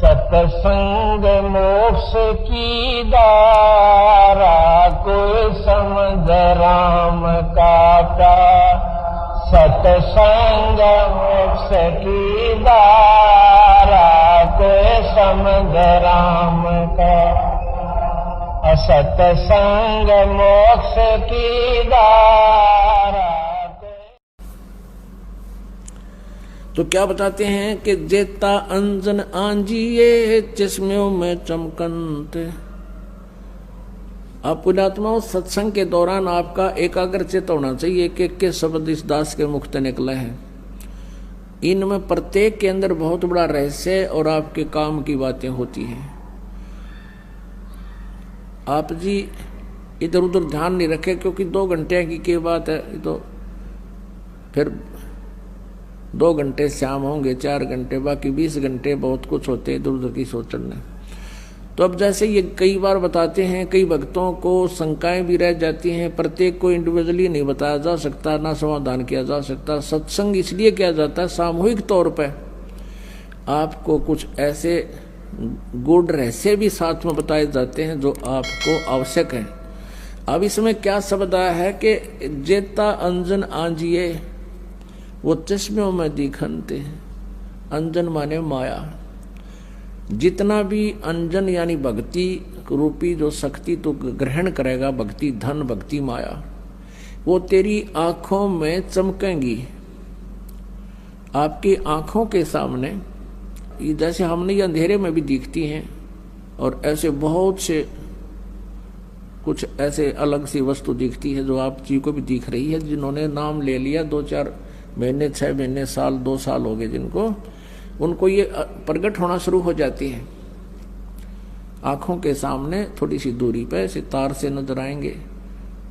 सतसंग मोक्ष की धारा, कोई समझ राम का प्यार। सतसंग मोक्ष की धारा, कोई समझ राम का। सतसंग मोक्ष की धारा। तो क्या बताते हैं कि जेता अंजन आंजिए चश्मों में चमकंत। आप पुण्यात्माओं, सत्संग के दौरान आपका एकाग्रचित होना चाहिए कि के शब्द इस दास के मुख से निकले हैं। इनमें प्रत्येक के अंदर बहुत बड़ा रहस्य और आपके काम की बातें होती हैं। आप जी इधर उधर ध्यान नहीं रखे, क्योंकि 2 घंटे की बात है, तो फिर 2 घंटे शाम होंगे, 4 घंटे, बाकी 20 घंटे बहुत कुछ होते इधर उधर की सोचने। तो अब जैसे ये कई बार बताते हैं, कई भक्तों को शंकाएं भी रह जाती हैं। प्रत्येक को इंडिविजुअली नहीं बताया जा सकता, ना समाधान किया जा सकता। सत्संग इसलिए किया जाता है सामूहिक तौर पर, आपको कुछ ऐसे गुड रहस्य भी साथ में बताए जाते हैं जो आपको आवश्यक है। अब इसमें क्या शब्द आया है कि जेता अंजन आंजिए, वो चश्मों में दिखनते। अंजन माने माया। जितना भी अंजन यानी भक्ति रूपी जो शक्ति तो ग्रहण करेगा, भक्ति धन, भक्ति माया, वो तेरी आंखों में चमकेंगी। आपकी आंखों के सामने जैसे हमने ये अंधेरे में भी दिखती हैं, और ऐसे बहुत से कुछ ऐसे अलग सी वस्तु दिखती है जो आप जी को भी दिख रही है। जिन्होंने नाम ले लिया 2-4 महीने, 6 महीने, साल, 2 साल हो गए जिनको, उनको ये प्रकट होना शुरू हो जाती है। आंखों के सामने थोड़ी सी दूरी पे सितार से नजर आएंगे।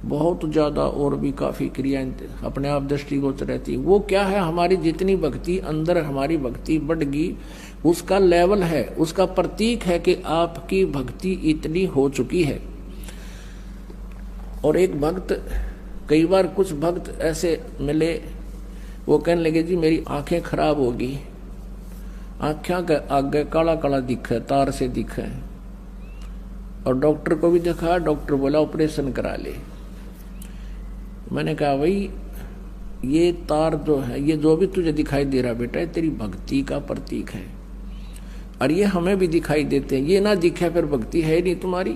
बहुत ज्यादा और भी काफी क्रियाएं अपने आप दृष्टिगोचर रहती। वो क्या है, हमारी जितनी भक्ति अंदर, हमारी भक्ति बढ़गी, उसका लेवल है, उसका प्रतीक है कि आपकी भक्ति इतनी हो चुकी है। और एक भक्त, कई बार कुछ भक्त ऐसे मिले, वो कहने लगे जी मेरी आंखें खराब होगी, आंखें के आगे काला काला दिखे, तार से दिखे, और डॉक्टर को भी दिखा। डॉक्टर बोला ऑपरेशन करा ले। मैंने कहा भाई ये तार जो है, ये जो भी तुझे दिखाई दे रहा बेटा, तेरी भक्ति का प्रतीक है, और ये हमें भी दिखाई देते हैं। ये ना दिखे फिर भक्ति है नहीं तुम्हारी।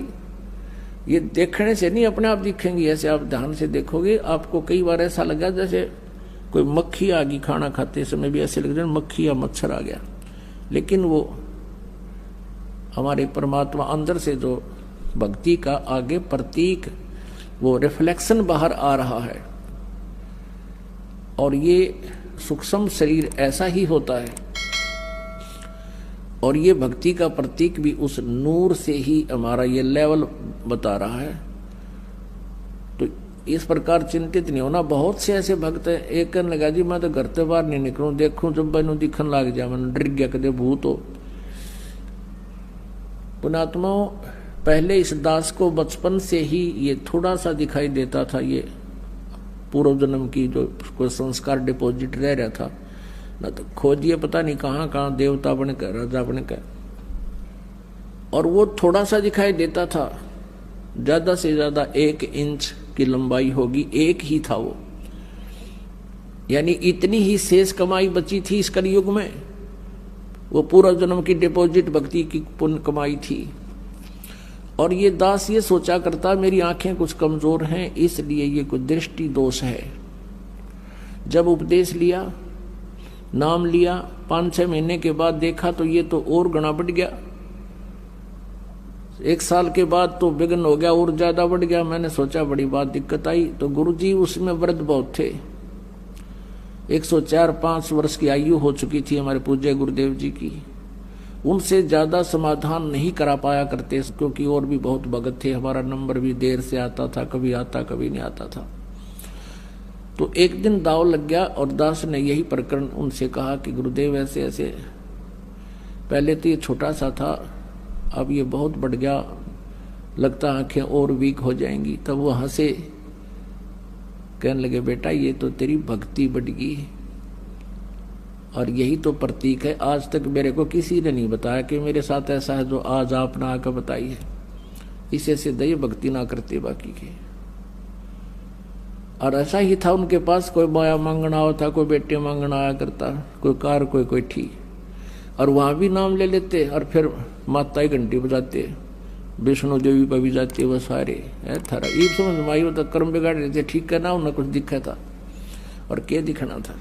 ये देखने से नहीं अपने आप दिखेंगी। ऐसे आप ध्यान से देखोगे, आपको कई बार ऐसा लगा जैसे कोई मक्खी आ गई, खाना खाते समय भी ऐसे लग रहा है मक्खी या मच्छर आ गया, लेकिन वो हमारे परमात्मा अंदर से जो भक्ति का आगे प्रतीक, वो रिफ्लेक्शन बाहर आ रहा है। और ये सूक्ष्म शरीर ऐसा ही होता है, और ये भक्ति का प्रतीक भी उस नूर से ही हमारा ये लेवल बता रहा है। तो इस प्रकार चिंतित नहीं होना। बहुत से ऐसे भक्त हैं, एक कहने लगा जी मैं तो घर से बाहर नहीं निकलूं, देखूं जब मैनू दिखन लग जाए, मैंने डर गया कदे भूत हो। पुणात्माओं, पहले इस दास को बचपन से ही ये थोड़ा सा दिखाई देता था, ये पूर्व जन्म की जो कोई संस्कार डिपॉजिट रह रहा था ना, तो खोजिए पता नहीं कहाँ कहाँ देवता बनकर, राजा बनकर, और वो थोड़ा सा दिखाई देता था। ज्यादा से ज्यादा 1 इंच की लंबाई होगी, एक ही था वो। यानी इतनी ही शेष कमाई बची थी इस कलयुग में। वो पूर्व जन्म की डिपॉजिट भक्ति की पुण्य कमाई थी। और ये दास ये सोचा करता मेरी आंखें कुछ कमजोर हैं, इसलिए ये कुछ दृष्टि दोष है। जब उपदेश लिया, नाम लिया, 5-6 महीने के बाद देखा तो ये तो और गुना बढ़ गया। 1 साल के बाद तो विघ्न हो गया, और ज्यादा बढ़ गया। मैंने सोचा बड़ी बात दिक्कत आई। तो गुरुजी उसमें वृद्ध बहुत थे, 104-105 वर्ष की आयु हो चुकी थी हमारे पूज्य गुरुदेव जी की। उनसे ज्यादा समाधान नहीं करा पाया करते, क्योंकि और भी बहुत भगत थे। हमारा नंबर भी देर से आता था, कभी आता कभी नहीं आता था। तो एक दिन दाव लग गया, और दास ने यही प्रकरण उनसे कहा कि गुरुदेव ऐसे ऐसे, पहले तो ये छोटा सा था, अब ये बहुत बढ़ गया, लगता आंखें और वीक हो जाएंगी। तब वो हंसे, कहने लगे बेटा ये तो तेरी भक्ति बढ़ गई, और यही तो प्रतीक है। आज तक मेरे को किसी ने नहीं बताया कि मेरे साथ ऐसा है जो आज आपने आकर बताइए। इसे से दया भक्ति ना करते बाकी के। और ऐसा ही था उनके पास, कोई बोया मांगना होता, कोई बेटे मांगना आया करता, कोई कार कोई ठीक, और वहां भी नाम ले लेते और फिर माता ही घंटी बजाते, विष्णु देवी पर भी जाते वो सारे थारा। ये समझ में आई, तो कर्म बिगाड़ रहे थे, ठीक करना उन्हें कुछ दिखा था और क्या दिखना था।